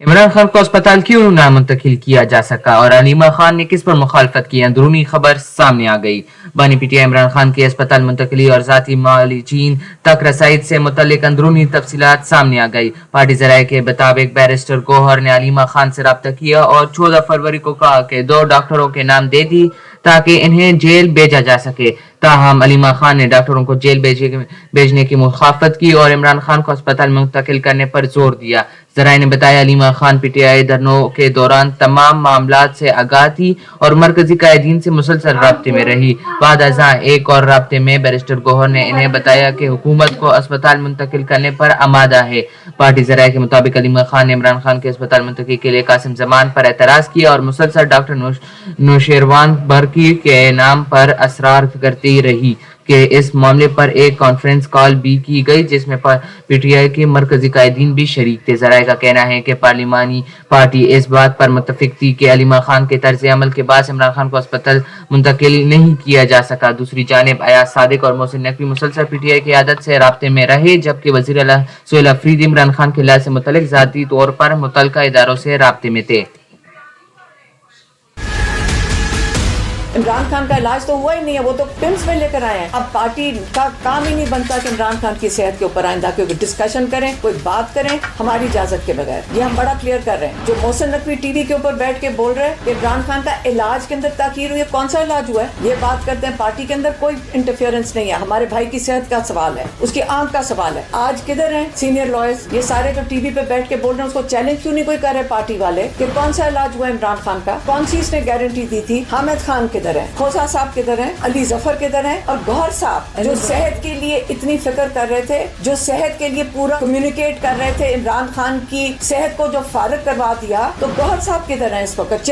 عمران خان کو اسپتال کیوں نہ منتقل کیا جا سکا اور علیمہ خان نے کس پر مخالفت کی؟ اندرونی خبر سامنے آ گئی۔ بانی P T I Imran Khan کی اسپتال منتقلی اور ذاتی معالجین تک رسائی سے متعلق اندرونی تفصیلات سامنے آ گئی۔ پارٹی ذرائع کے مطابق بیرسٹر گوہر نے علیمہ خان سے رابطہ کیا اور 14 فروری کو کہا کہ 2 ڈاکٹروں کے نام دے دی تاکہ انہیں جیل بھیجا جا سکے۔ تاہم علیمہ خان نے ڈاکٹروں کو جیل بھیجنے کی مخالفت کی اور عمران خان کو اسپتال منتقل کرنے پر زور دیا۔ ذرائع نے بتایا Alima Khan P T I دھرنوں کے دوران تمام معاملات سے آگاہ تھی اور مرکزی قائدین سے مسلسل رابطے میں رہی۔ بعد ازاں ایک اور رابطے میں بیرسٹر گوہر نے انہیں بتایا کہ حکومت کو اسپتال منتقل کرنے پر آمادہ ہے۔ پارٹی ذرائع کے مطابق علیمہ خان نے عمران خان کے اسپتال منتقلی کے لیے قاسم زمان پر اعتراض کیا اور مسلسل ڈاکٹر نوشیروان برقی کے نام پر اصرار کرتی رہی کہ اس معاملے پر ایک کانفرنس کال بھی کی گئی جس میں پی ٹی آئی کے مرکزی قائدین بھی شریک تھے۔ ذرائع کا کہنا ہے کہ پارلیمانی پارٹی اس بات پر متفق تھی کہ علیمہ خان کے طرز عمل کے باعث عمران خان کو اسپتال منتقل نہیں کیا جا سکا۔ دوسری جانب ایاز صادق اور محسن نقوی مسلسل پی ٹی آئی کی قیادت سے رابطے میں رہے، جبکہ وزیر اعلیٰ سہیل آفریدی عمران خان کے علاج سے متعلق ذاتی طور پر متعلقہ اداروں سے رابطے میں تھے۔ عمران خان کا علاج تو ہوا ہی نہیں ہے، وہ تو پمس میں لے کر آئے ہیں۔ اب پارٹی کا کام ہی نہیں بنتا کہ عمران خان کی صحت کے اوپر آئندہ کوئی ڈسکشن کریں، کوئی بات کریں ہماری اجازت کے بغیر۔ یہ ہم بڑا کلیئر کر رہے ہیں۔ جو محسن نقوی ٹی وی کے اوپر بیٹھ کے بول رہے ہیں کہ عمران خان کا علاج کے اندر تاخیر ہوئی ہے، کون سا علاج ہوا ہے؟ یہ بات کرتے ہیں پارٹی کے اندر کوئی انٹرفیئرنس نہیں ہے۔ ہمارے بھائی کی صحت کا سوال ہے، اس کی آنکھ کا سوال ہے۔ آج کدھر ہیں سینئر لائرز؟ یہ سارے جو ٹی وی پہ بیٹھ کے بول رہے ہیں اس کو چیلنج کیوں نہیں کوئی کر رہے پارٹی والے کہ کون سا علاج ہوا ہے عمران خان کا؟ کون سی اس نے گارنٹی دی تھی؟ حامد خان کدھر ہے؟ کھوسا صاحب کدھر ہیں؟ علی ظفر کدھر ہیں؟ اور گوہر صاحب جو صحت کے لیے اتنی فکر کر رہے تھے، جو صحت کے لیے پورا کمیونیکیٹ کر رہے تھے، عمران خان کی صحت کو جو فارغ کروا دیا، تو گوہر صاحب کدھر ہیں اس وقت؟